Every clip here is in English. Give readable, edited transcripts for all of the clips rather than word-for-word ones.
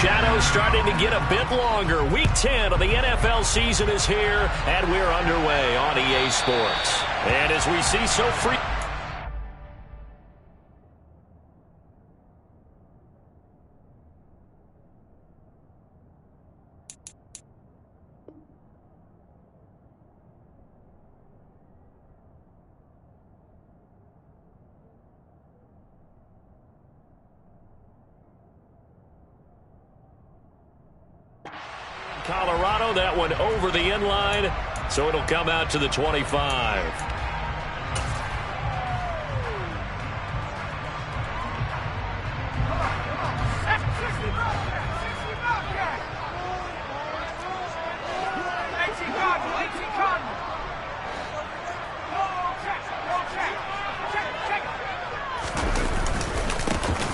shadows starting to get a bit longer. Week 10 of the NFL season is here, and we're underway on EA Sports. And as we see so free... Colorado, that one over the end line, so it'll come out to the 25.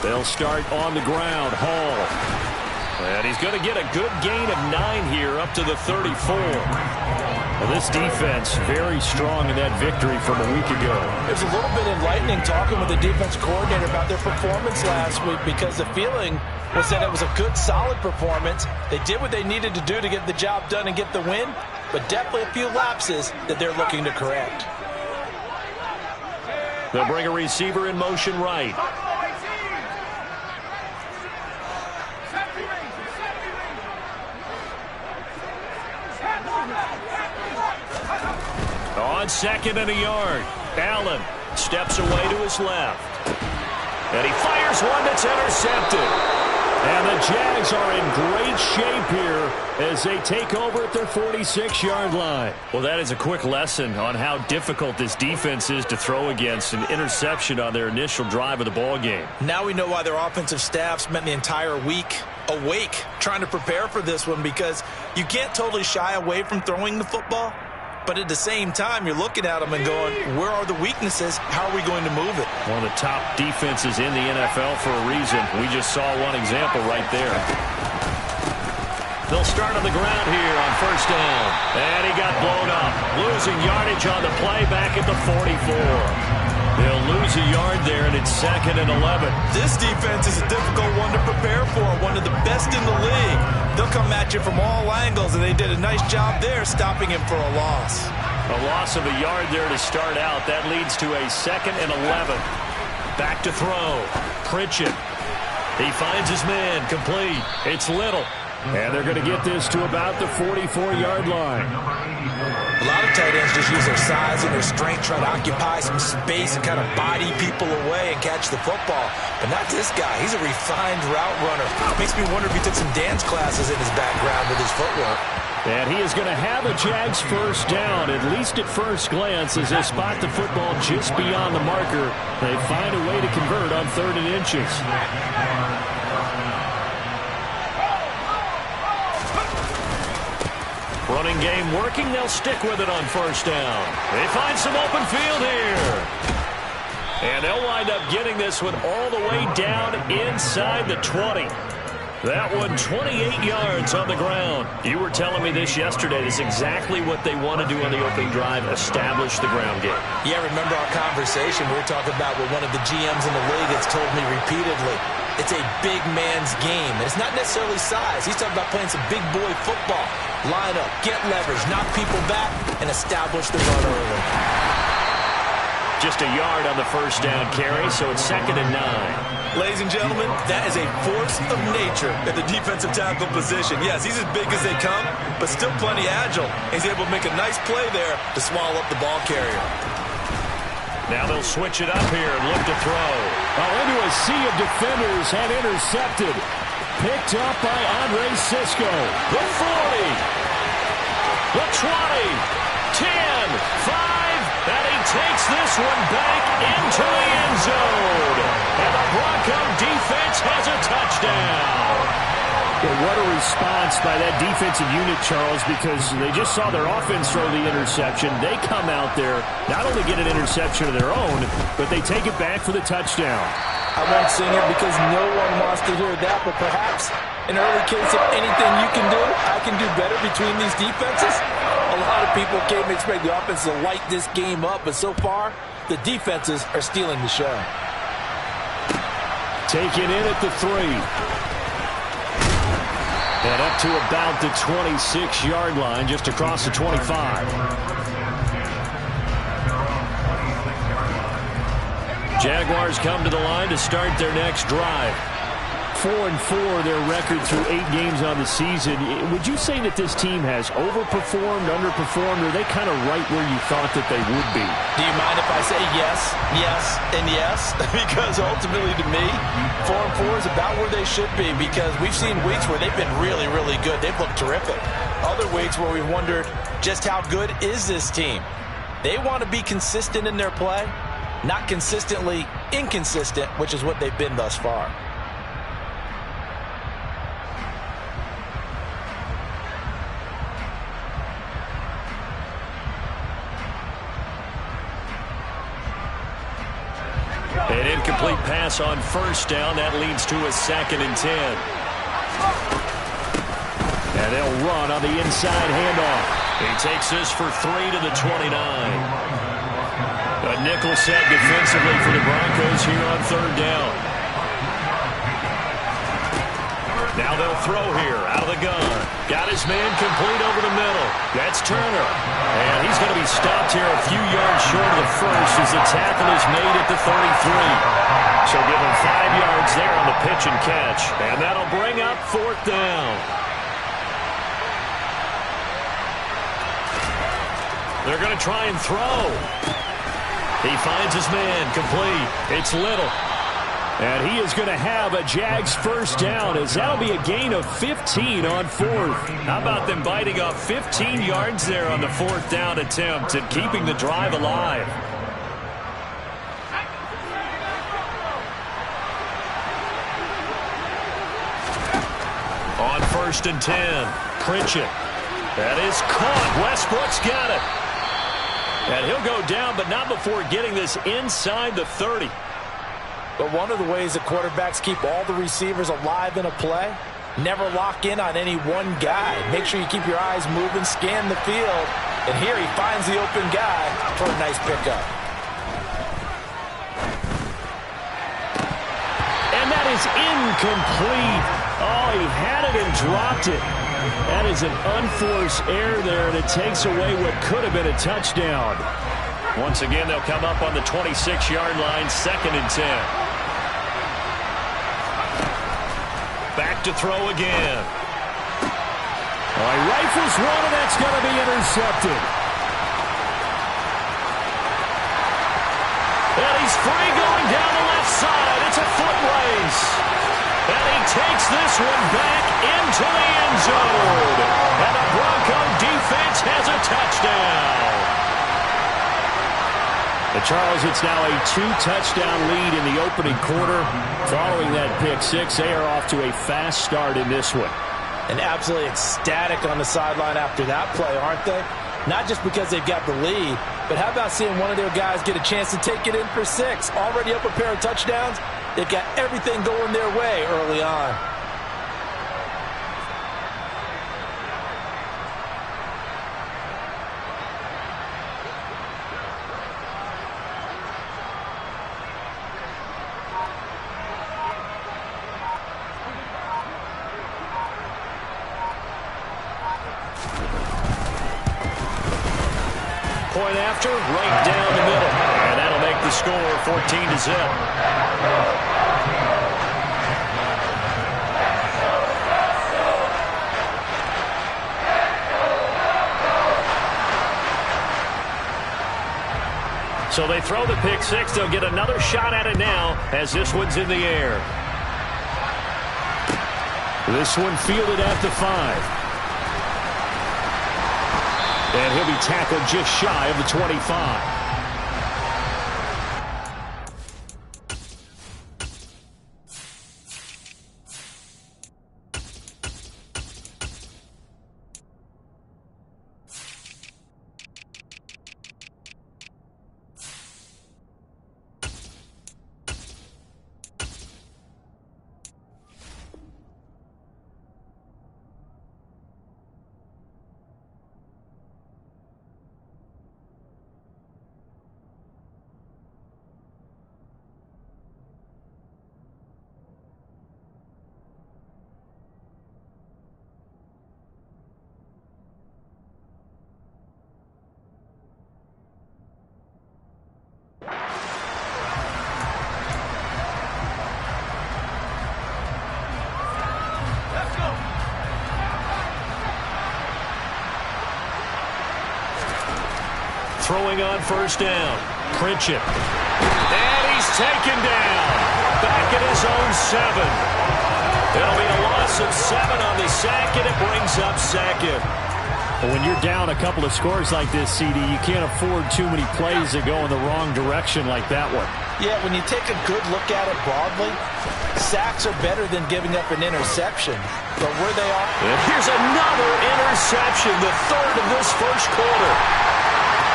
They'll start on the ground. Hall. And he's going to get a good gain of 9 here up to the 34. Well, this defense very strong in that victory from a week ago. It was a little bit enlightening talking with the defense coordinator about their performance last week, because the feeling was that it was a good, solid performance. They did what they needed to do to get the job done and get the win, but definitely a few lapses that they're looking to correct. They'll bring a receiver in motion right. On second and a yard, Allen steps away to his left. And he fires one that's intercepted. And the Jags are in great shape here as they take over at their 46-yard line. Well, that is a quick lesson on how difficult this defense is to throw against. An interception on their initial drive of the ball game. Now we know why their offensive staff spent the entire week awake trying to prepare for this one, because you can't totally shy away from throwing the football. But at the same time, you're looking at them and going, where are the weaknesses? How are we going to move it? One of the top defenses in the NFL for a reason. We just saw one example right there. They'll start on the ground here on first down. And he got blown up. Losing yardage on the play back at the 44. They'll lose a yard there, and it's second and 11. This defense is a difficult one to prepare for, one of the best in the league. They'll come at you from all angles, and they did a nice job there stopping him for a loss. A loss of a yard there to start out. That leads to a second and 11. Back to throw. Pritchett. He finds his man. Complete. It's Little. And they're going to get this to about the 44-yard line. A lot of tight ends just use their size and their strength, try to occupy some space and kind of body people away and catch the football. But not this guy. He's a refined route runner. Makes me wonder if he took some dance classes in his background with his footwork. And he is going to have a Jags first down, at least at first glance, as they spot the football just beyond the marker. They find a way to convert on 3rd and inches. Running game working. They'll stick with it on first down. They find some open field here. And they'll wind up getting this one all the way down inside the 20. That one 28 yards on the ground. You were telling me this yesterday. This is exactly what they want to do on the opening drive, establish the ground game. Yeah, remember our conversation we were talking about with one of the GMs in the league that's told me repeatedly, it's a big man's game. And it's not necessarily size. He's talking about playing some big boy football. Line up, get leverage, knock people back, and establish the run early. Just a yard on the first down carry, so it's 2nd and 9. Ladies and gentlemen, that is a force of nature at the defensive tackle position. Yes, he's as big as they come, but still plenty agile. He's able to make a nice play there to swallow up the ball carrier. Now they'll switch it up here and look to throw. Into a sea of defenders and intercepted. Picked up by Andre Sisco. The 40. The 20. 10. 5. And he takes this one back into the end zone. And the Bronco defense has a touchdown. Well, what a response by that defensive unit, Charles, because they just saw their offense throw the interception. They come out there, not only get an interception of their own, but they take it back for the touchdown. I won't sing it because no one wants to hear that, but perhaps an early case of anything you can do, I can do better between these defenses. A lot of people came to expect the offense to light this game up, but so far, the defenses are stealing the show. Taken in at the 3. And up to about the 26-yard line, just across the 25. Jaguars come to the line to start their next drive. 4-4 their record through 8 games on the season. Would you say that this team has overperformed, underperformed, or are they kind of right where you thought that they would be? Do you mind if I say yes, yes, and yes? Because ultimately to me, 4-4 is about where they should be, because we've seen weeks where they've been really, really good. They've looked terrific. Other weeks where we've wondered just how good is this team. They want to be consistent in their play, not consistently inconsistent, which is what they've been thus far. An incomplete pass on first down. That leads to a 2nd and 10. And they'll run on the inside handoff. He takes this for 3 to the 29. A nickel set defensively for the Broncos here on 3rd down. Now they'll throw here out of the gun. Got his man complete over the middle. That's Turner. And he's going to be stopped here a few yards short of the first as the tackle is made at the 33. So give him 5 yards there on the pitch and catch. And that'll bring up 4th down. They're going to try and throw. He finds his man complete. It's Little. And he is going to have a Jags first down, as that'll be a gain of 15 on 4th. How about them biting off 15 yards there on the 4th down attempt and keeping the drive alive? On 1st and 10, Pritchett. That is caught. Westbrook's got it. And he'll go down, but not before getting this inside the 30. But one of the ways that quarterbacks keep all the receivers alive in a play, never lock in on any one guy. Make sure you keep your eyes moving, scan the field. And here he finds the open guy for a nice pickup. And that is incomplete. Oh, he had it and dropped it. That is an unforced error there, and it takes away what could have been a touchdown. Once again, they'll come up on the 26-yard line, 2nd and 10. Back to throw again. Oh, he rifles one, and that's going to be intercepted. And he's free going down the left side. It's a foot race. And he takes this one back into the end zone. And the Bronco defense has a touchdown. Charles, it's now a 2-touchdown lead in the opening quarter. Following that pick six, they are off to a fast start in this one. And absolutely ecstatic on the sideline after that play, aren't they? Not just because they've got the lead, but how about seeing one of their guys get a chance to take it in for 6? Already up a pair of touchdowns. They've got everything going their way early on. Point after, right down the middle. And that'll make the score 14-0. So they throw the pick six. They'll get another shot at it now as this one's in the air. This one fielded at the 5. And he'll be tackled just shy of the 25. throwing on first down. Pritchett. And he's taken down. Back at his own 7. It'll be a loss of 7 on the sack, and it brings up second. Well, when you're down a couple of scores like this, CD, you can't afford too many plays that go in the wrong direction like that one. Yeah, when you take a good look at it broadly, sacks are better than giving up an interception. But where they are... And here's another interception, the third of this first quarter.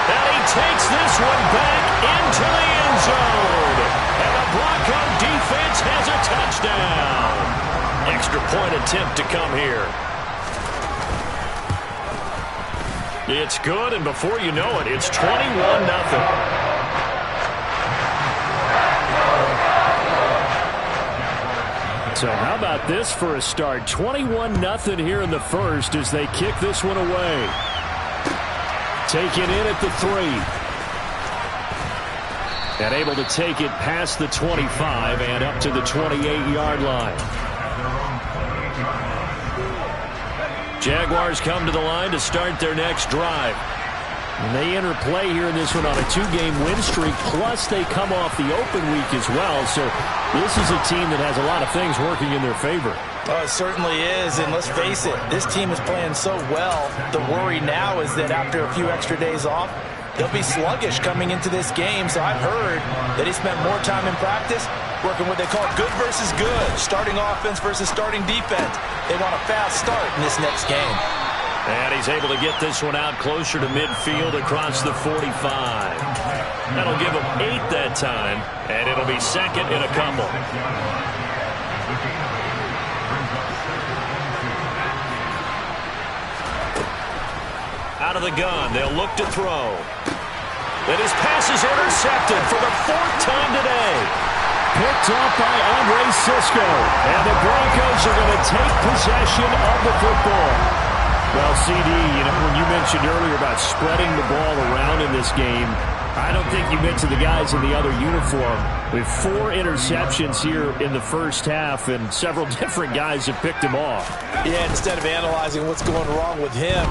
And he takes this one back into the end zone. And the Bronco defense has a touchdown. Extra point attempt to come here. It's good, and before you know it, it's 21-0. So how about this for a start? 21-0 here in the first as they kick this one away. Taken in at the 3. And able to take it past the 25 and up to the 28-yard line. Jaguars come to the line to start their next drive. And they enter play here in this one on a 2-game win streak, plus they come off the open week as well. So this is a team that has a lot of things working in their favor. Oh, it certainly is, and let's face it, this team is playing so well. The worry now is that after a few extra days off, they'll be sluggish coming into this game. So I've heard that he spent more time in practice working what they call good versus good, starting offense versus starting defense. They want a fast start in this next game. And he's able to get this one out closer to midfield across the 45. That'll give him 8 that time, and it'll be second in a couple. Out of the gun, they'll look to throw. And his pass is intercepted for the 4th time today. Picked up by Andre Sisco. And the Broncos are going to take possession of the football. Well, CD, when you mentioned earlier about spreading the ball around in this game, I don't think you meant to the guys in the other uniform. With 4 interceptions here in the first half, and several different guys have picked him off. Yeah, instead of analyzing what's going wrong with him,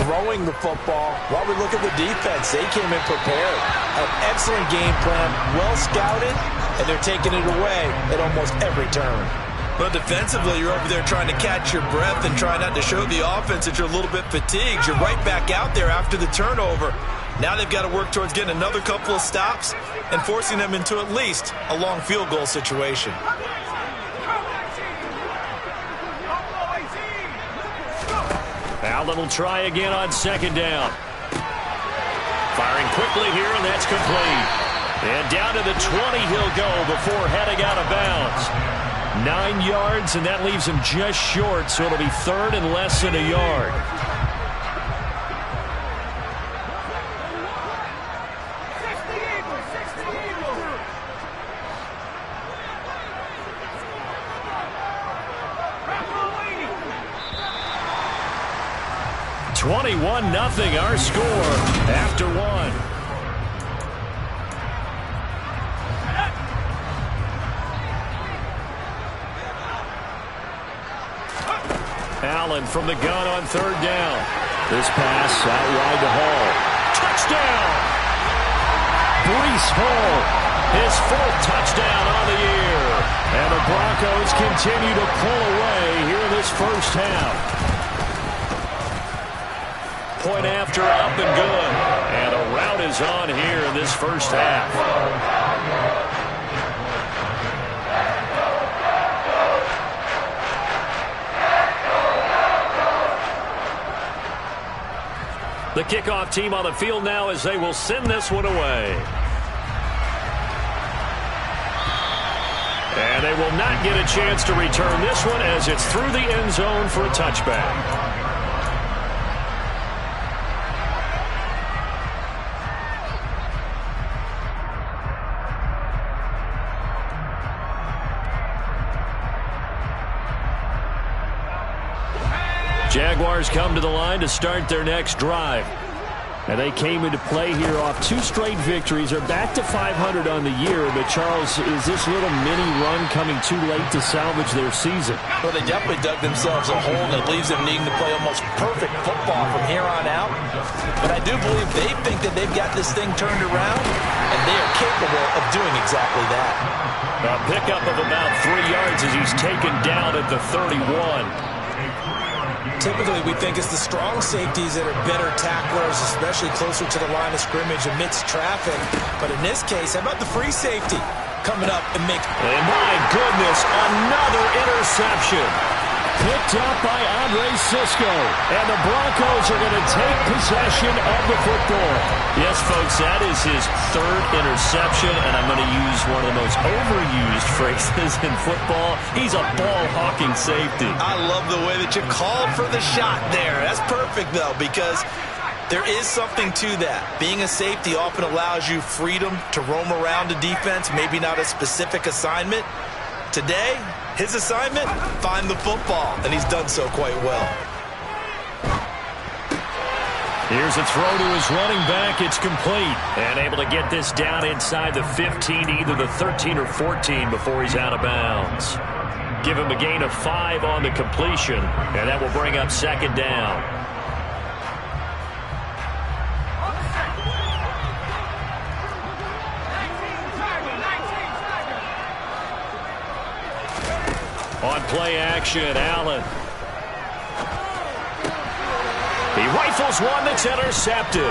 throwing the football, while we look at the defense, they came in prepared. An excellent game plan, well scouted, and they're taking it away at almost every turn. But defensively, you're over there trying to catch your breath and try not to show the offense that you're a little bit fatigued. You're right back out there after the turnover. Now they've got to work towards getting another couple of stops and forcing them into at least a long field goal situation. Allen will try again on second down. Firing quickly here, and that's complete. And down to the 20 he'll go before heading out of bounds. 9 yards, and that leaves him just short, so it'll be 3rd and less than a yard. (21-0) our score after 1. Allen from the gun on 3rd down. This pass out wide to Hall. Touchdown! Breece Hall, his 4th touchdown on the year. And the Broncos continue to pull away here in this first half. Point after up and good. And a rout is on here in this first half. The kickoff team on the field now as they will send this one away. And they will not get a chance to return this one as it's through the end zone for a touchback. Jaguars come to the line to start their next drive. And they came into play here off 2 straight victories. They're back to 500 on the year. But, Charles, is this little mini run coming too late to salvage their season? Well, they definitely dug themselves a hole that leaves them needing to play almost perfect football from here on out. But I do believe they think that they've got this thing turned around, and they are capable of doing exactly that. A pickup of about 3 yards as he's taken down at the 31. Typically, we think it's the strong safeties that are better tacklers, especially closer to the line of scrimmage amidst traffic. But in this case, how about the free safety coming up and make... And my goodness, another interception. Picked up by Cisco. And the Broncos are going to take possession of the football. Yes, folks, that is his 3rd interception, and I'm going to use one of the most overused phrases in football. He's a ball-hawking safety. I love the way that you called for the shot there. That's perfect, though, because there is something to that. Being a safety often allows you freedom to roam around a defense, maybe not a specific assignment. Today, his assignment, find the football, and he's done so quite well. Here's a throw to his running back. It's complete. And able to get this down inside the 15, either the 13 or 14 before he's out of bounds. Give him a gain of 5 on the completion, and that will bring up 2nd down. On play action, Allen. He rifles one that's intercepted.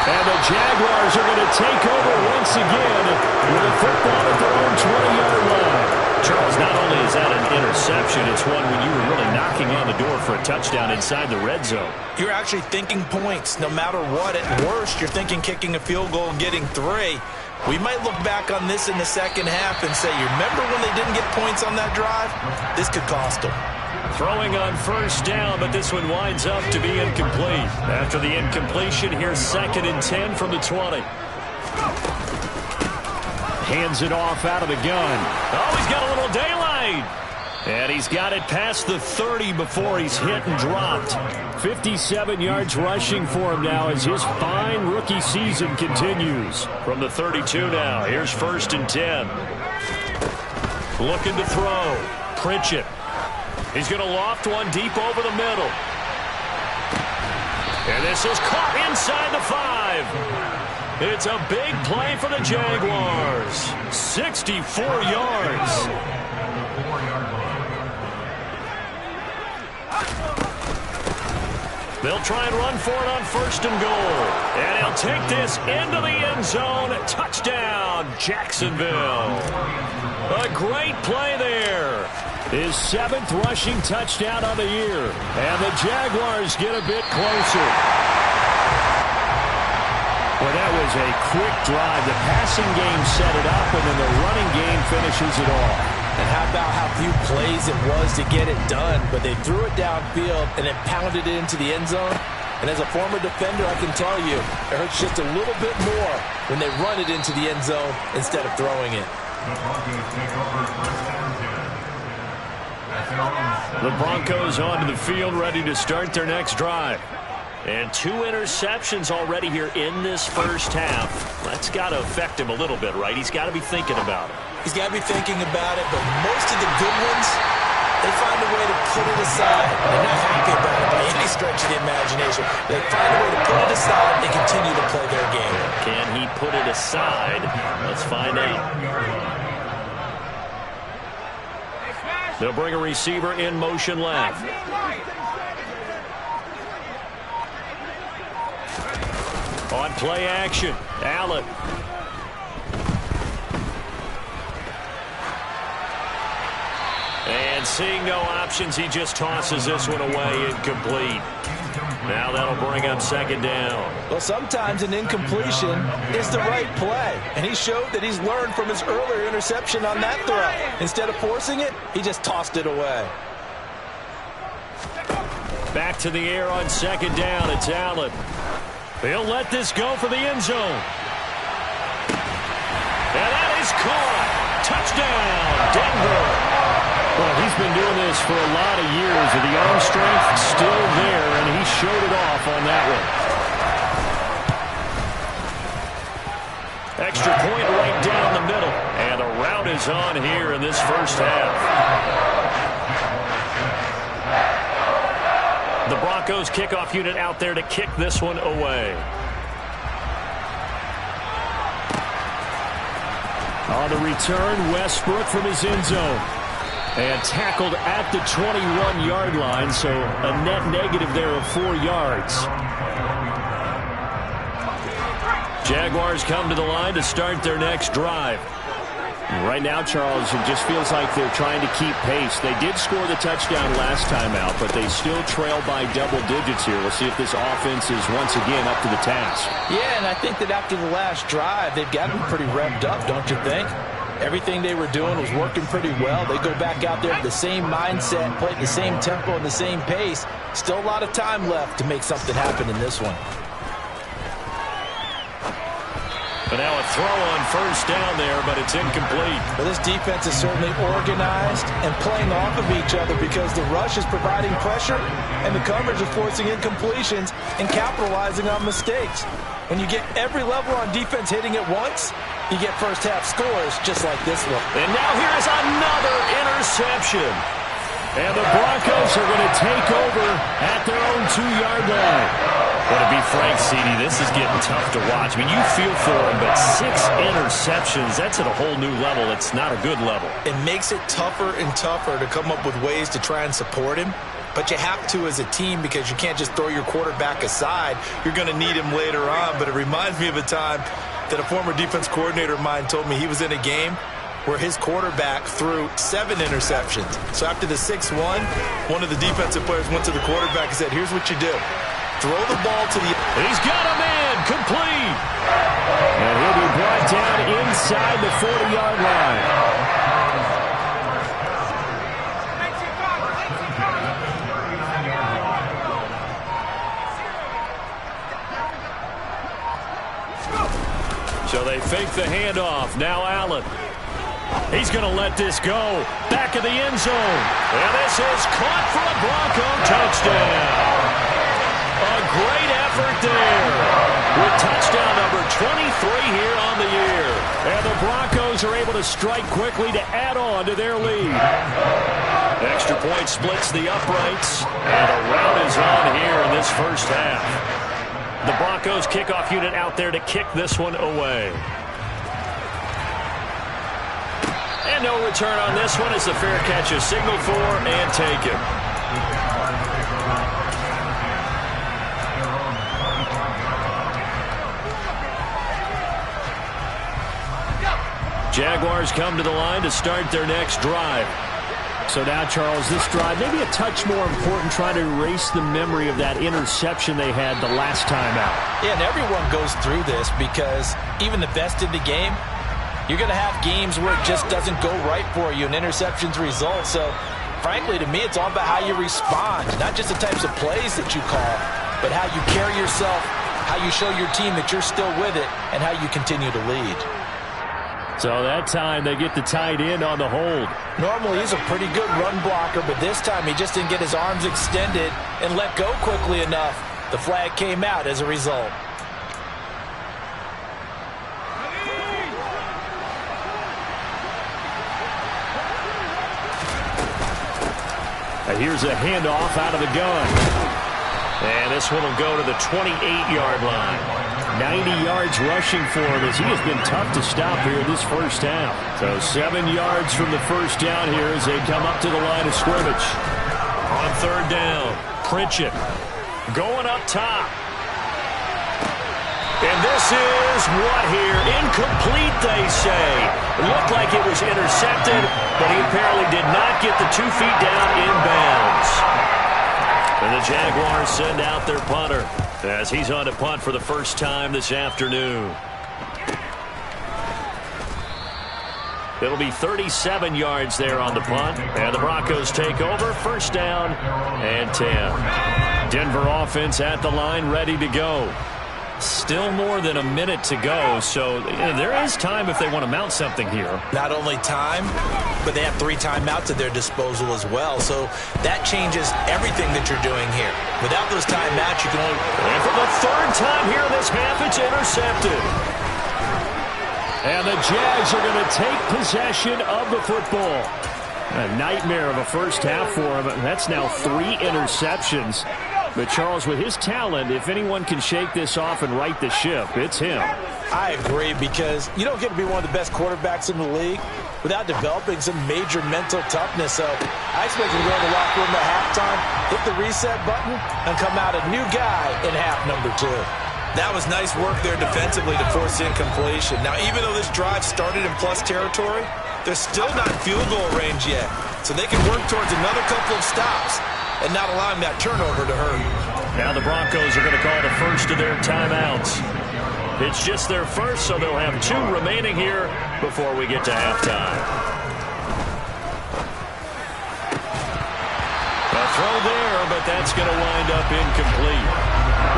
And the Jaguars are going to take over once again with a football at their own 20-yard line. Charles, not only is that an interception, it's one when you were really knocking on the door for a touchdown inside the red zone. You're actually thinking points no matter what. At worst, you're thinking kicking a field goal and getting 3. We might look back on this in the second half and say, you remember when they didn't get points on that drive? This could cost them. Throwing on 1st down, but this one winds up to be incomplete. After the incompletion, here's 2nd and 10 from the 20. Hands it off out of the gun. Oh, he's got a little daylight. And he's got it past the 30 before he's hit and dropped. 57 yards rushing for him now as his fine rookie season continues. From the 32 now, here's 1st and 10. Looking to throw. Pritchett. He's going to loft one deep over the middle. And this is caught inside the 5. It's a big play for the Jaguars. 64 yards. They'll try and run for it on 1st and goal. And he'll take this into the end zone. Touchdown, Jacksonville. A great play there. His 7th rushing touchdown of the year. And the Jaguars get a bit closer. Well, that was a quick drive. The passing game set it up, and then the running game finishes it off. And how about how few plays it was to get it done? But they threw it downfield and then pounded it into the end zone. And as a former defender, I can tell you, it hurts just a little bit more when they run it into the end zone instead of throwing it. The Broncos onto the field, ready to start their next drive. And 2 interceptions already here in this first half. That's got to affect him a little bit, right? He's got to be thinking about it. He's got to be thinking about it, but most of the good ones, they find a way to put it aside. They're not happy about it by any stretch of the imagination. They find a way to put it aside and continue to play their game. Can he put it aside? Let's find out. They'll bring a receiver in motion left. On play action, Allen. And seeing no options, he just tosses this one away, incomplete. Now that'll bring up 2nd down. Well, sometimes an incompletion is the right play. And he showed that he's learned from his earlier interception on that throw. Instead of forcing it, he just tossed it away. Back to the air on 2nd down. It's Allen. He'll let this go for the end zone. And that is caught. Touchdown, Denver. Well, he's been doing this for a lot of years, and the arm strength still there, and he showed it off on that one. Extra point right down the middle, and the rout is on here in this first half. The Broncos kickoff unit out there to kick this one away. On the return, Westbrook from his end zone. And tackled at the 21-yard line, so a net negative there of 4 yards. Jaguars come to the line to start their next drive. Right now, Charles, it just feels like they're trying to keep pace. They did score the touchdown last time out, but they still trail by double digits here. We'll see if this offense is once again up to the task. Yeah, and I think that after the last drive, they've got them pretty revved up, don't you think? Everything they were doing was working pretty well. They go back out there with the same mindset, play at the same tempo and the same pace. Still a lot of time left to make something happen in this one. But now a throw on first down there, but it's incomplete. But this defense is certainly organized and playing off of each other because the rush is providing pressure and the coverage is forcing incompletions and capitalizing on mistakes. When you get every level on defense hitting at once, you get first-half scores just like this one. And now here is another interception. And the Broncos are going to take over at their own 2-yard line. Well, to be frank, CD, this is getting tough to watch. I mean, you feel for him, but 6 interceptions, that's at a whole new level. It's not a good level. It makes it tougher and tougher to come up with ways to try and support him. But you have to as a team because you can't just throw your quarterback aside. You're going to need him later on. But it reminds me of a time that a former defense coordinator of mine told me he was in a game where his quarterback threw 7 interceptions. So after the 6-1, one of the defensive players went to the quarterback and said, here's what you do. Throw the ball to the... He's got a man complete. And he'll be brought down inside the 40-yard line. So they fake the handoff. Now Allen. He's going to let this go. Back of the end zone. And this is caught for a Bronco touchdown. A great effort there. With touchdown number 23 here on the year. And the Broncos are able to strike quickly to add on to their lead. Extra point splits the uprights. And the rout is on here in this first half. The Broncos kickoff unit out there to kick this one away. And no return on this one as the fair catch is signaled for and taken. Jaguars come to the line to start their next drive. So now, Charles, this drive maybe a touch more important, trying to erase the memory of that interception they had the last time out. Yeah, and everyone goes through this because even the best in the game, you're going to have games where it just doesn't go right for you and interceptions result. So, frankly, to me, it's all about how you respond, not just the types of plays that you call, but how you carry yourself, how you show your team that you're still with it, and how you continue to lead. So that time they get the tight end on the hold. Normally he's a pretty good run blocker, but this time he just didn't get his arms extended and let go quickly enough. The flag came out as a result. And here's a handoff out of the gun. And this one will go to the 28-yard line. 90 yards rushing for him as he has been tough to stop here this first half. So 7 yards from the first down here as they come up to the line of scrimmage. On third down, Pritchett going up top. And this is what here? Incomplete, they say. It looked like it was intercepted, but he apparently did not get the 2 feet down inbounds. And the Jaguars send out their punter as he's on to punt for the first time this afternoon. It'll be 37 yards there on the punt. And the Broncos take over. First down and 10. Denver offense at the line, ready to go. Still more than a minute to go, so there is time if they want to mount something here. Not only time, but they have 3 timeouts at their disposal as well, so that changes everything that you're doing here. Without those timeouts, you can only... And for the 3rd time here in this half, it's intercepted. And the Jags are going to take possession of the football. A nightmare of a first half for him. That's now 3 interceptions. But, Charles, with his talent, if anyone can shake this off and right the ship, it's him. I agree, because you don't get to be one of the best quarterbacks in the league without developing some major mental toughness. So I expect him to go in the locker room at halftime, hit the reset button, and come out a new guy in half number 2. That was nice work there defensively to force incompletion. Now, even though this drive started in plus territory, they're still not in field goal range yet. So they can work towards another couple of stops and not allowing that turnover to hurt. Now the Broncos are going to call the first of their timeouts. It's just their first, so they'll have 2 remaining here before we get to halftime. A throw there, but that's going to wind up incomplete.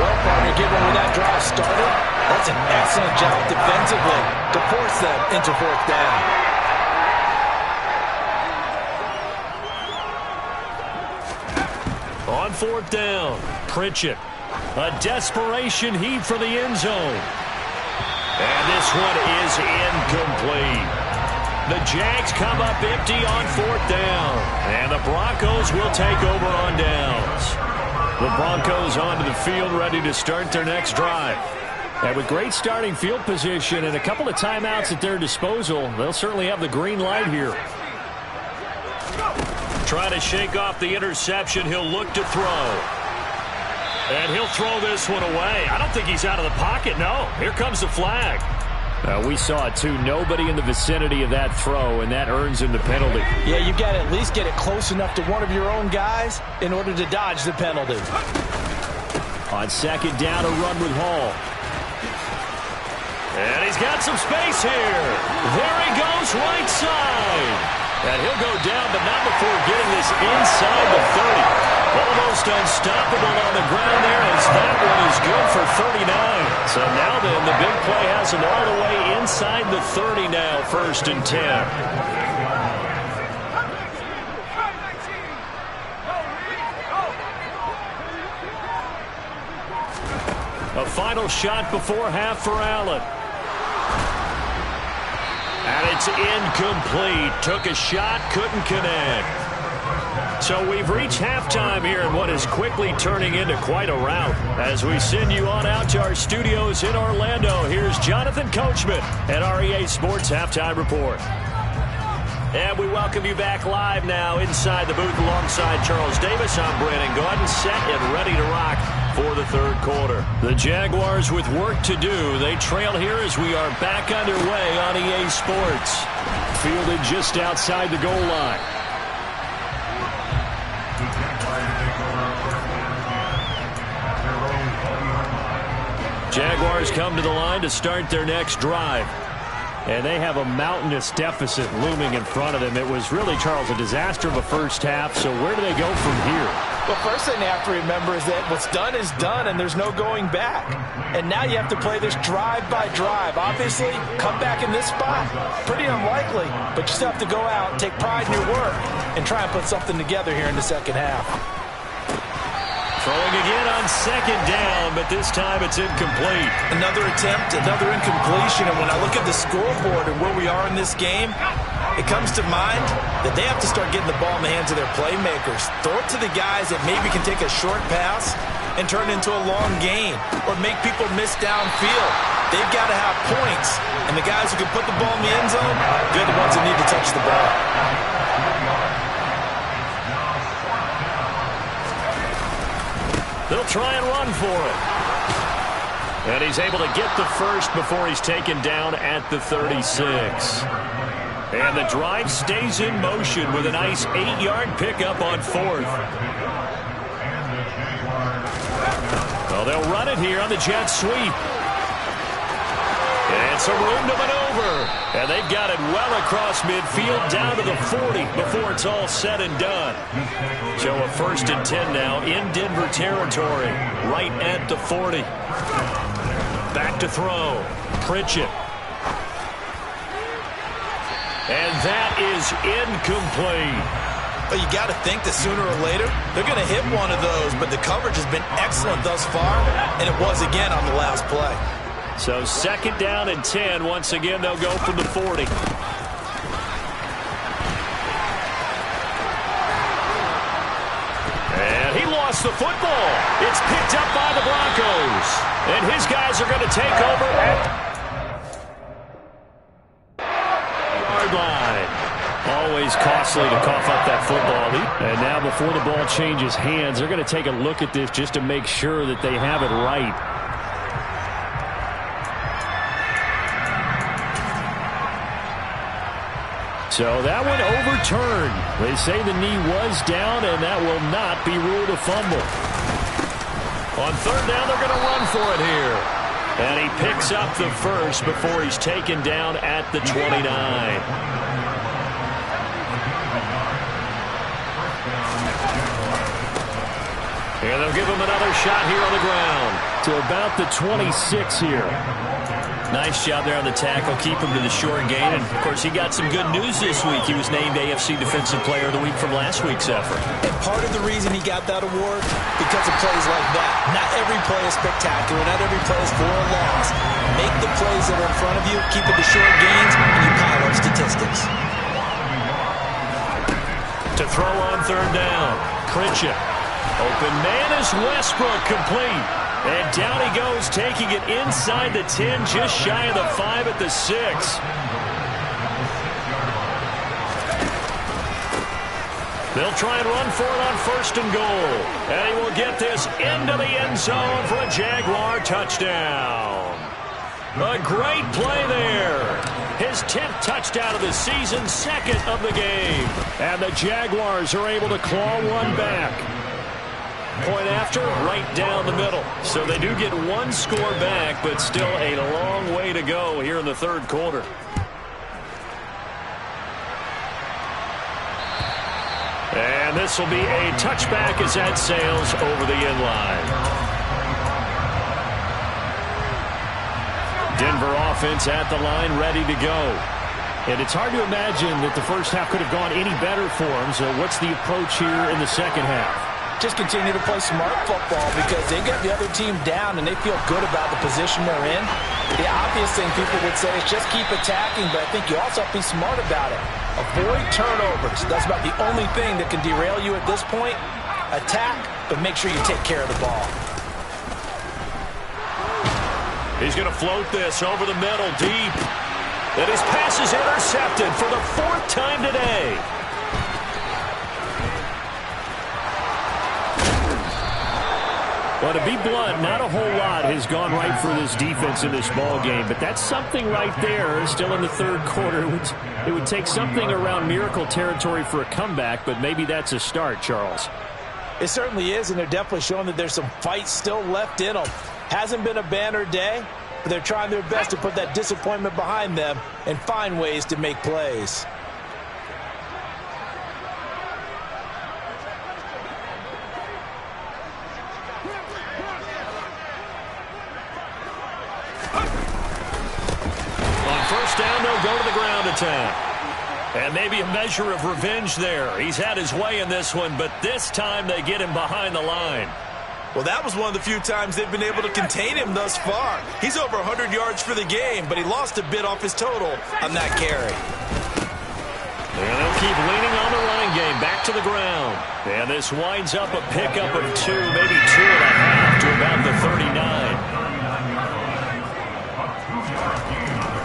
Well, partner, given where that drive started, that's an excellent job defensively to force them into 4th down. On 4th down, Pritchett. A desperation heave for the end zone. And this one is incomplete. The Jags come up empty on 4th down. And the Broncos will take over on downs. The Broncos onto the field ready to start their next drive. And with great starting field position and a couple of timeouts at their disposal, they'll certainly have the green light here. Trying to shake off the interception. He'll look to throw. And he'll throw this one away. I don't think he's out of the pocket, no. Here comes the flag. We saw it, too. Nobody in the vicinity of that throw, and that earns him the penalty. Yeah, you've got to at least get it close enough to one of your own guys in order to dodge the penalty. On 2nd down, a run with Hall. And he's got some space here. There he goes, right side. And he'll go down, but not before getting this inside the 30. Almost unstoppable on the ground there, as that one is good for 39. So now then, the big play has him all the way inside the 30 now, 1st and 10. A final shot before half for Allen. And it's incomplete. Took a shot, couldn't connect. So we've reached halftime here in what is quickly turning into quite a rout. As we send you on out to our studios in Orlando, here's Jonathan Coachman at REA Sports Halftime Report. And we welcome you back live now inside the booth alongside Charles Davis. I'm Brandon Gordon, set and ready to rock for the 3rd quarter. The Jaguars with work to do. They trail here as we are back underway on EA Sports. Fielded just outside the goal line. Jaguars come to the line to start their next drive. And they have a mountainous deficit looming in front of them. It was really, Charles, a disaster of a first half. So where do they go from here? Well, first thing they have to remember is that what's done is done, and there's no going back. And now you have to play this drive by drive. Obviously, come back in this spot, pretty unlikely. But you still have to go out, take pride in your work, and try and put something together here in the second half. Throwing again on 2nd down, but this time it's incomplete. Another attempt, another incompletion, and when I look at the scoreboard and where we are in this game, it comes to mind that they have to start getting the ball in the hands of their playmakers. Throw it to the guys that maybe can take a short pass and turn it into a long gain or make people miss downfield. They've got to have points, and the guys who can put the ball in the end zone, they're the ones that need to touch the ball. They'll try and run for it. And he's able to get the first before he's taken down at the 36. And the drive stays in motion with a nice 8-yard pickup on 4th. Well, they'll run it here on the jet sweep. And some room to maneuver. And they've got it well across midfield down to the 40 before it's all said and done. So a 1st and 10 now in Denver territory, right at the 40. Back to throw. Pritchett. And that is incomplete. But you got to think that sooner or later, they're going to hit one of those. But the coverage has been excellent thus far, and it was again on the last play. So 2nd down and 10. Once again, they'll go from the 40. And he lost the football. It's picked up by the Broncos. And his guys are going to take over at yard line. Always costly to cough up that football. And now before the ball changes hands, they're going to take a look at this just to make sure that they have it right. So that one overturned. They say the knee was down, and that will not be ruled a fumble. On 3rd down, they're going to run for it here. And he picks up the first before he's taken down at the 29. And they'll give him another shot here on the ground to about the 26 here. Nice job there on the tackle. Keep him to the short gain. And, of course, he got some good news this week. He was named AFC Defensive Player of the Week from last week's effort. And part of the reason he got that award, because of plays like that. Not every play is spectacular. Not every play is for a loss. Make the plays that are in front of you, keep it to short gains, and you pile up statistics. To throw on 3rd down. Pritchett. Open man is Westbrook, complete. And down he goes, taking it inside the 10, just shy of the 5 at the 6. They'll try and run for it on 1st and goal. And he will get this into the end zone for a Jaguar touchdown. A great play there. His 10th touchdown of the season, 2nd of the game. And the Jaguars are able to claw one back. Point after, right down the middle. So they do get one score back, but still a long way to go here in the 3rd quarter. And this will be a touchback as that sails over the end line. Denver offense at the line, ready to go. And it's hard to imagine that the first half could have gone any better for them. So what's the approach here in the 2nd half? Just continue to play smart football because they got the other team down and they feel good about the position they're in. The obvious thing people would say is just keep attacking, but I think you also have to be smart about it. Avoid turnovers. That's about the only thing that can derail you at this point. Attack, but make sure you take care of the ball. He's going to float this over the middle, deep. And his pass is intercepted for the 4th time today. Well, to be blunt, not a whole lot has gone right for this defense in this ball game, but that's something right there. Still in the 3rd quarter, it would take something around miracle territory for a comeback, but maybe that's a start, Charles. It certainly is, and they're definitely showing that there's some fight still left in them. Hasn't been a banner day, but they're trying their best to put that disappointment behind them and find ways to make plays. Down, they'll go to the ground attack. And maybe a measure of revenge there. He's had his way in this one, but this time they get him behind the line. Well, that was one of the few times they've been able to contain him thus far. He's over 100 yards for the game, but he lost a bit off his total on that carry. And they'll keep leaning on the running game. Back to the ground. And this winds up a pickup of 2, maybe 2.5 to about the 39.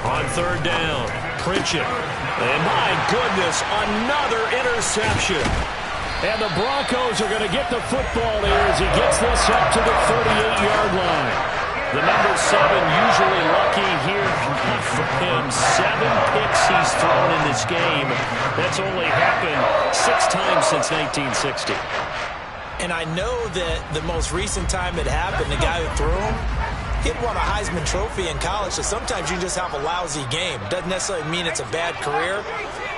On 3rd down, Pritchett. And my goodness, another interception. And the Broncos are going to get the football there as he gets this up to the 38-yard line. The number 7 usually lucky here for him. 7 picks he's thrown in this game. That's only happened 6 times since 1960. And I know that the most recent time it happened, the guy who threw him, he'd won a Heisman Trophy in college, so sometimes you just have a lousy game. Doesn't necessarily mean it's a bad career,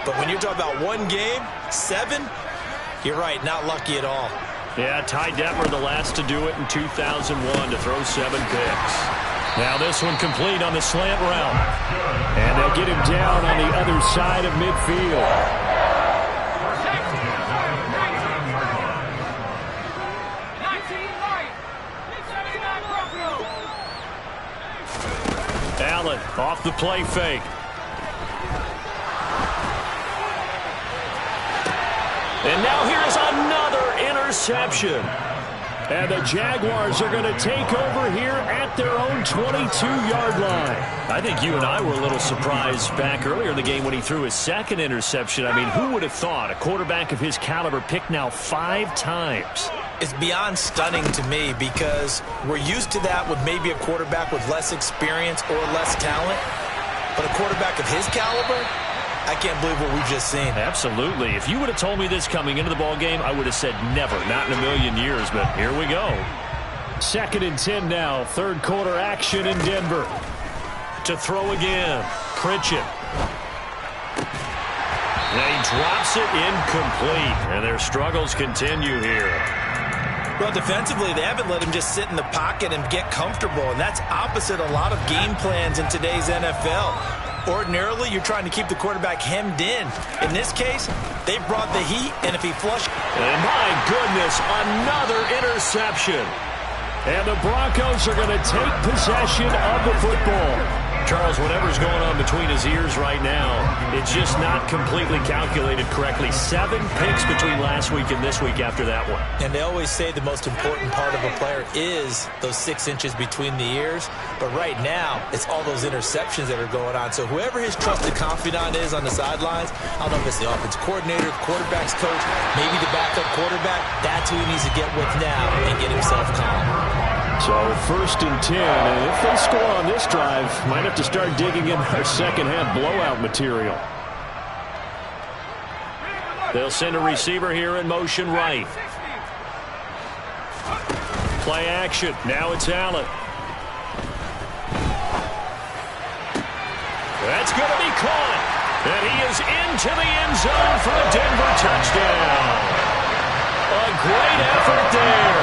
but when you're talking about one game, 7, you're right, not lucky at all. Yeah, Ty Detmer, the last to do it in 2001, to throw 7 picks. Now this one complete on the slant route. And they'll get him down on the other side of midfield. Allen off the play fake. And now here's another interception. And the Jaguars are going to take over here at their own 22-yard line. I think you and I were a little surprised back earlier in the game when he threw his second interception. I mean, who would have thought a quarterback of his caliber picked now 5 times? It's beyond stunning to me because we're used to that with maybe a quarterback with less experience or less talent. But a quarterback of his caliber, I can't believe what we've just seen. Absolutely. If you would have told me this coming into the ball game, I would have said never, not in a million years, but here we go. 2nd and 10 now, third quarter action in Denver. To throw again, Pritchett. And he drops it incomplete, and their struggles continue here. Well, defensively, they haven't let him just sit in the pocket and get comfortable, and that's opposite a lot of game plans in today's NFL. Ordinarily, you're trying to keep the quarterback hemmed in. In this case, they brought the heat, and if he flushed... And my goodness, another interception. And the Broncos are going to take possession of the football. Charles, whatever's going on between his ears right now, it's just not completely calculated correctly. 7 picks between last week and this week after that one. And they always say the most important part of a player is those 6 inches between the ears. But right now, it's all those interceptions that are going on. So whoever his trusted confidant is on the sidelines, I don't know if it's the offense coordinator, the quarterback's coach, maybe the backup quarterback, that's who he needs to get with now and get himself calm. So 1st and 10, and if they score on this drive, might have to start digging in their second half blowout material. They'll send a receiver here in motion right. Play action. Now it's Allen. That's going to be caught. And he is into the end zone for a Denver touchdown. A great effort there.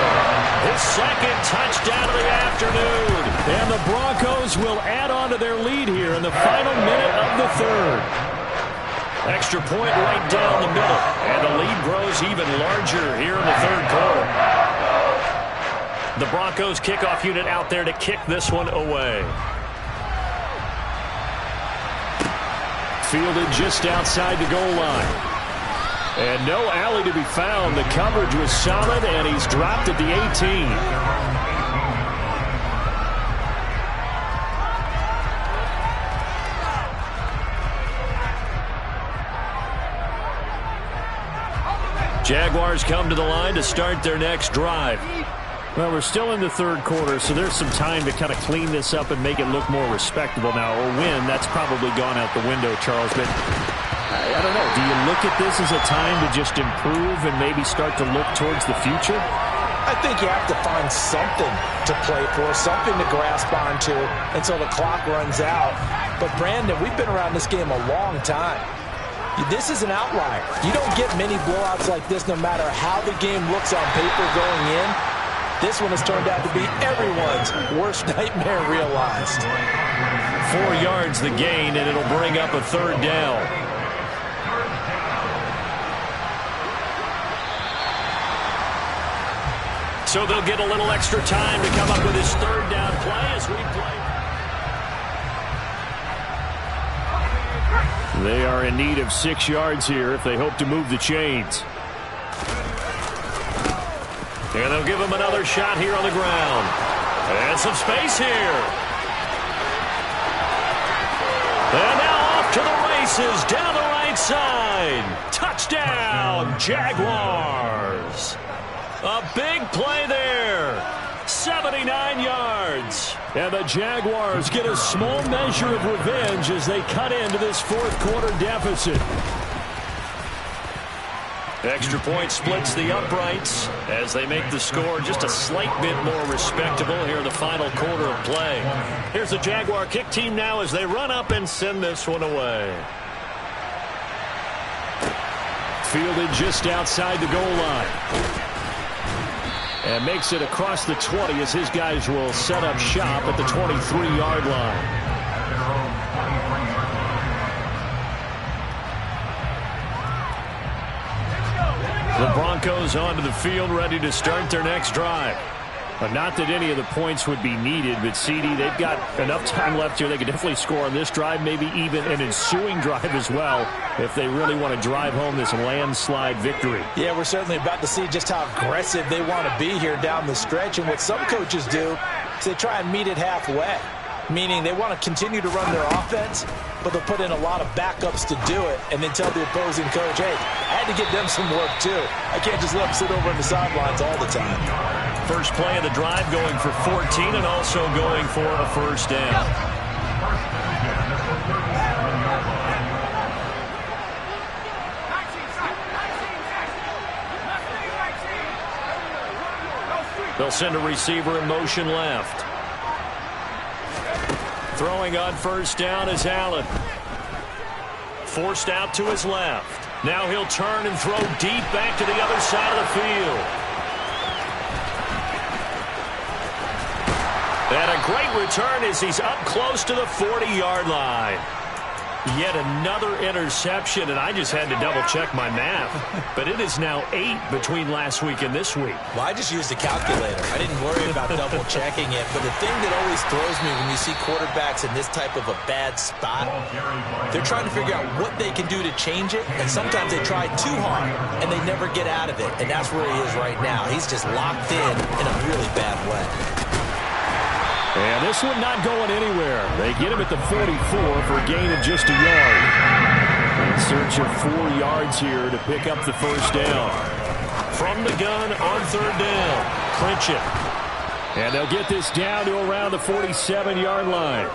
His second touchdown of the afternoon. And the Broncos will add on to their lead here in the final minute of the third. Extra point right down the middle. And the lead grows even larger here in the third quarter. The Broncos kickoff unit out there to kick this one away. Fielded just outside the goal line. And no alley to be found. The coverage was solid, and he's dropped at the 18. Jaguars come to the line to start their next drive. Well, we're still in the third quarter, so there's some time to kind of clean this up and make it look more respectable. Now, a win, that's probably gone out the window, Charles, but I don't know. Do you look at this as a time to just improve and maybe start to look towards the future? I think you have to find something to play for, something to grasp onto until the clock runs out. But, Brandon, we've been around this game a long time. This is an outlier. You don't get many blowouts like this no matter how the game looks on paper going in. This one has turned out to be everyone's worst nightmare realized. 4 yards the gain, and it'll bring up a third down. So they'll get a little extra time to come up with his third down play as we play. They are in need of 6 yards here if they hope to move the chains. And they'll give him another shot here on the ground. And some space here. And now off to the races down the right side. Touchdown, Jaguars. A big play there. 79 yards. And the Jaguars get a small measure of revenge as they cut into this fourth quarter deficit. Extra point splits the uprights as they make the score just a slight bit more respectable here in the final quarter of play. Here's the Jaguar kick team now as they run up and send this one away. Fielded just outside the goal line. And makes it across the 20 as his guys will set up shop at the 23-yard line. The Broncos onto the field, ready to start their next drive. But not that any of the points would be needed, but CD, they've got enough time left here. They could definitely score on this drive, maybe even an ensuing drive as well, if they really want to drive home this landslide victory. Yeah, we're certainly about to see just how aggressive they want to be here down the stretch. And what some coaches do is they try and meet it halfway, meaning they want to continue to run their offense, but they'll put in a lot of backups to do it and then tell the opposing coach, hey, I had to give them some work too. I can't just let them sit over on the sidelines all the time. First play of the drive going for 14 and also going for a first down. They'll send a receiver in motion left. Throwing on first down is Allen. Forced out to his left. Now he'll turn and throw deep back to the other side of the field. And a great return as he's up close to the 40-yard line. Yet another interception, and I just had to double-check my math. But it is now 8 between last week and this week. Well, I just used a calculator. I didn't worry about double-checking it. But the thing that always throws me when you see quarterbacks in this type of a bad spot, they're trying to figure out what they can do to change it. And sometimes they try too hard, and they never get out of it. And that's where he is right now. He's just locked in a really bad way. And this one not going anywhere. They get him at the 44 for a gain of just a yard. In search of 4 yards here to pick up the first down. From the gun on third down. Pritchett. And they'll get this down to around the 47-yard line.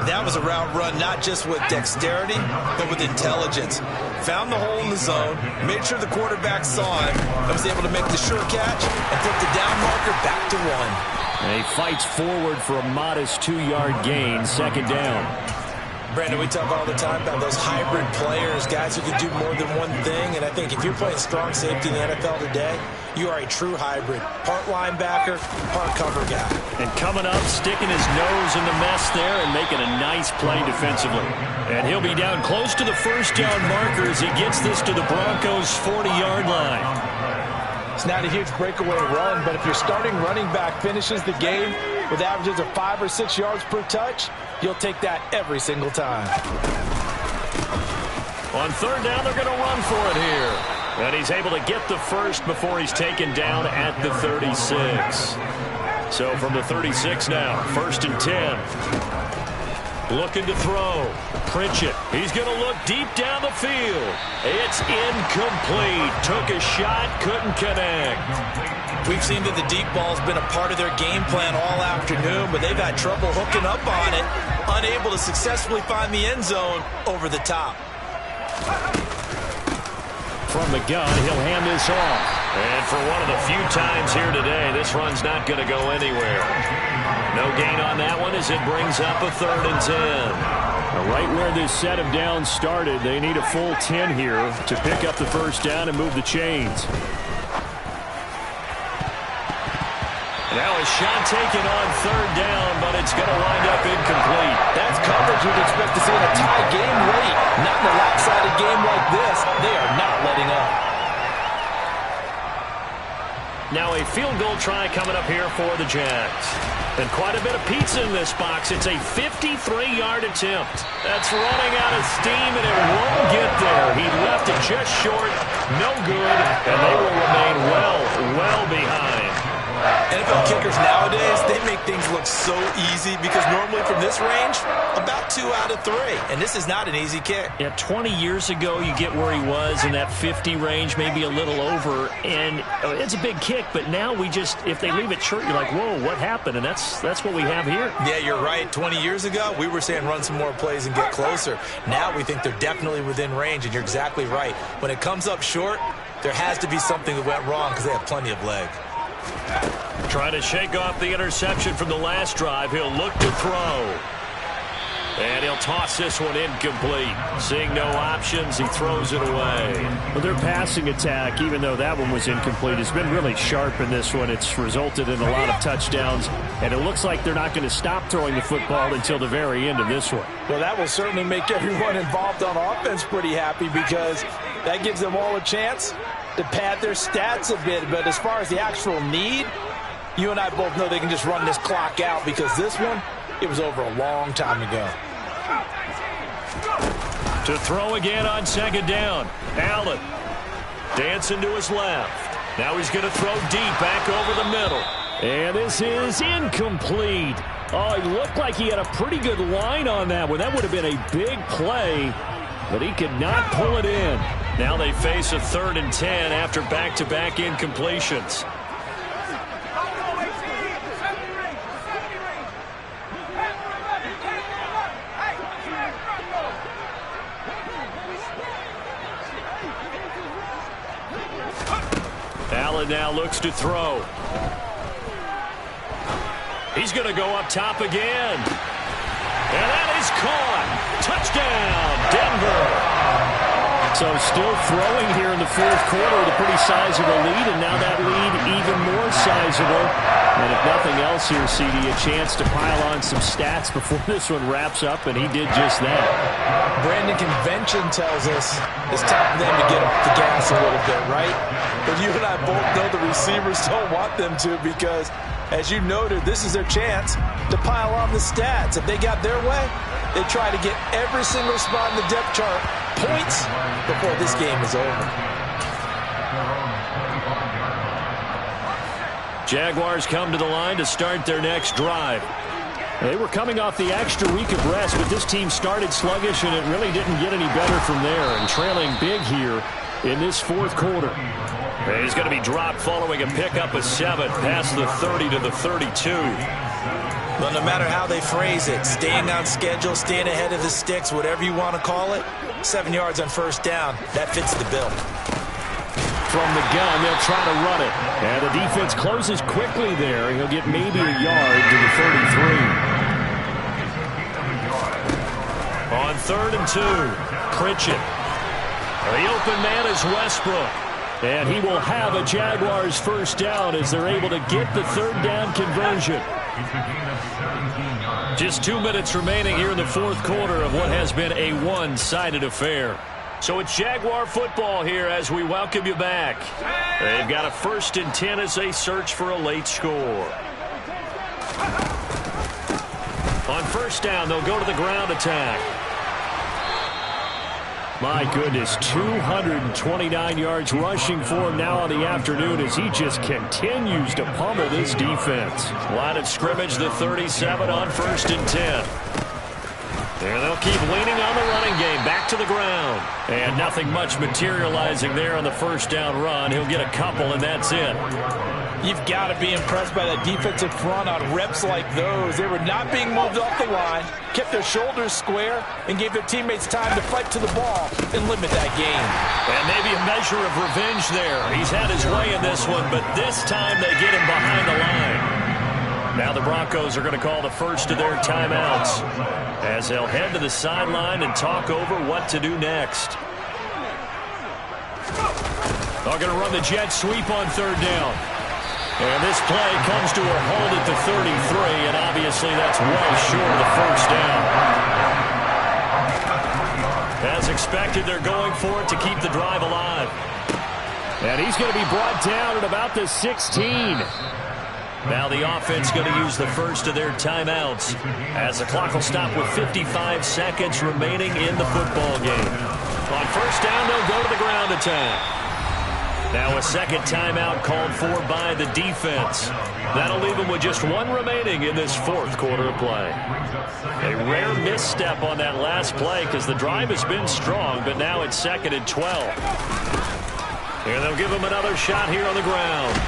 That was a route run not just with dexterity, but with intelligence. Found the hole in the zone, made sure the quarterback saw him, and was able to make the sure catch and put the down marker back to 1. And he fights forward for a modest 2-yard gain, second down. Brandon, we talk all the time about those hybrid players, guys who can do more than one thing. And I think if you're playing strong safety in the NFL today, you are a true hybrid. Part linebacker, part cover guy. And coming up, sticking his nose in the mess there and making a nice play defensively. And he'll be down close to the first down marker as he gets this to the Broncos' 40-yard line. It's not a huge breakaway run, but if your starting running back finishes the game with averages of 5 or 6 yards per touch, you'll take that every single time. On third down, they're going to run for it here. And he's able to get the first before he's taken down at the 36. So from the 36 now, first and 10. Looking to throw. Pritchett. He's going to look deep down the field. It's incomplete. Took a shot, couldn't connect. We've seen that the deep ball's been a part of their game plan all afternoon, but they've had trouble hooking up on it, unable to successfully find the end zone over the top. From the gun, he'll hand this off. And for one of the few times here today, this run's not going to go anywhere. No gain on that one as it brings up a third and 10. Now, right where this set of downs started, they need a full 10 here to pick up the first down and move the chains. Now a shot taken on third down, but it's going to wind up incomplete. That's coverage you'd expect to see in a tie game late. Not in a lopsided game like this. They are not letting up. Now a field goal try coming up here for the Jags. And quite a bit of pizza in this box. It's a 53-yard attempt. That's running out of steam, and it won't get there. He left it just short. No good, and they will remain well behind. NFL kickers nowadays, they make things look so easy because normally from this range, about 2 out of 3. And this is not an easy kick. Yeah, 20 years ago, you get where he was in that 50 range, maybe a little over. And it's a big kick, but now we just, if they leave it short, you're like, whoa, what happened? And that's what we have here. Yeah, you're right. 20 years ago, we were saying run some more plays and get closer. Now we think they're definitely within range, and you're exactly right. When it comes up short, there has to be something that went wrong because they have plenty of leg. Trying to shake off the interception from the last drive. He'll look to throw. And he'll toss this one incomplete. Seeing no options, he throws it away. Well, their passing attack, even though that one was incomplete, has been really sharp in this one. It's resulted in a lot of touchdowns, and it looks like they're not going to stop throwing the football until the very end of this one. Well, that will certainly make everyone involved on offense pretty happy because that gives them all a chance to pad their stats a bit. But as far as the actual need, you and I both know they can just run this clock out because this one, it was over a long time ago. To throw again on second down. Allen dancing to his left. Now he's going to throw deep back over the middle. And this is incomplete. Oh, he looked like he had a pretty good line on that one. That would have been a big play, but he could not pull it in. Now they face a 3rd and 10 after back-to-back incompletions. Allen now looks to throw. He's going to go up top again. And that is caught. Touchdown, Denver. So still throwing here in the 4th quarter with a pretty sizable lead, and now that lead even more sizable. And if nothing else here, CD, a chance to pile on some stats before this one wraps up, and he did just that. Brandon, convention tells us it's time for them to get off the gas a little bit, right? But you and I both know the receivers don't want them to because, as you noted, this is their chance to pile on the stats. If they got their way, they try to get every single spot in the depth chart points before this game is over. Jaguars come to the line to start their next drive. They were coming off the extra week of rest, but this team started sluggish, and it really didn't get any better from there, and trailing big here in this 4th quarter. And he's going to be dropped following a pickup of 7 past the 30 to the 32. Well, no matter how they phrase it, staying on schedule, staying ahead of the sticks, whatever you want to call it, 7 yards on first down, that fits the bill. From the gun, they'll try to run it. And the defense closes quickly there. He'll get maybe a yard to the 33. On 3rd and 2, Pritchett. The open man is Westbrook. And he will have a Jaguars first down as they're able to get the 3rd down conversion. Just 2 minutes remaining here in the 4th quarter of what has been a one-sided affair. So it's Jaguar football here as we welcome you back. They've got a 1st and 10 as they search for a late score. On first down, they'll go to the ground attack. My goodness, 229 yards rushing for him now on the afternoon as he just continues to pummel this defense. Line of scrimmage, the 37 on 1st and 10. And they'll keep leaning on the running game. Back to the ground. And nothing much materializing there on the first down run. He'll get a couple, and that's it. You've got to be impressed by that defensive front on reps like those. They were not being moved off the line, kept their shoulders square, and gave their teammates time to fight to the ball and limit that game. And maybe a measure of revenge there. He's had his way in this one, but this time they get him behind the line. Now the Broncos are going to call the first of their timeouts as they'll head to the sideline and talk over what to do next. They're going to run the jet sweep on 3rd down. And this play comes to a hold at the 33, and obviously that's well short of the first down. As expected, they're going for it to keep the drive alive. And he's going to be brought down at about the 16. Now the offense going to use the first of their timeouts as the clock will stop with 55 seconds remaining in the football game. On first down, they'll go to the ground attack. Now a second timeout called for by the defense. That'll leave them with just 1 remaining in this 4th quarter of play. A rare misstep on that last play because the drive has been strong, but now it's 2nd and 12. And they'll give him another shot here on the ground.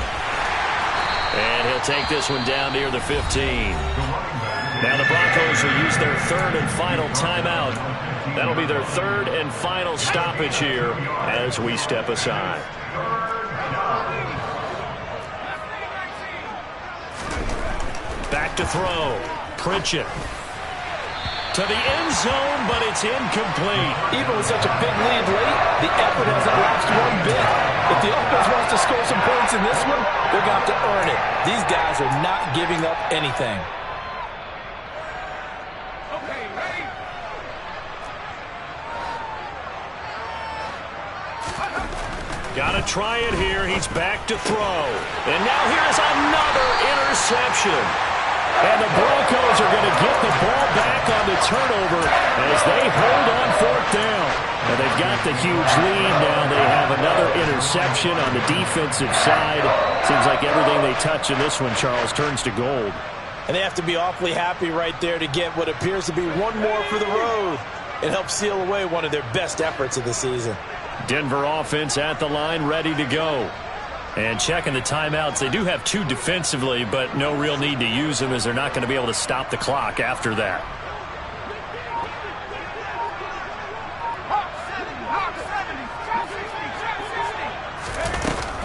And he'll take this one down near the 15. Now the Broncos will use their 3rd and final timeout. That'll be their 3rd and final stoppage here as we step aside. Back to throw. Pritchett. To the end zone, but it's incomplete. Even with such a big lead late, the effort hasn't lapsed one bit. If the offense wants to score some points in this one, they're going to have to earn it. These guys are not giving up anything. Okay, ready? Got to try it here. He's back to throw. And now here's another interception. And the Broncos are going to get the ball back on the turnover as they hold on fourth down. And they've got the huge lead now. They have another interception on the defensive side. Seems like everything they touch in this one, Charles, turns to gold. And they have to be awfully happy right there to get what appears to be one more for the road. It helps seal away one of their best efforts of the season. Denver offense at the line, ready to go. And checking the timeouts, they do have 2 defensively, but no real need to use them as they're not going to be able to stop the clock after that.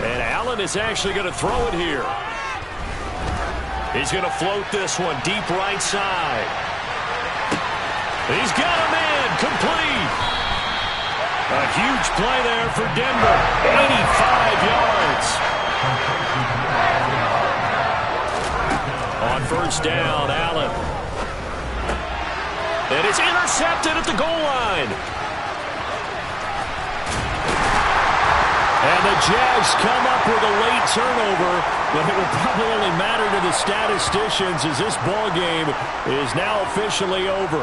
And Allen is actually going to throw it here. He's going to float this one deep right side. He's got a man complete. A huge play there for Denver. 85 yards. On first down, Allen. And it's intercepted at the goal line. And the Jags come up with a late turnover, but it will probably only matter to the statisticians as this ball game is now officially over.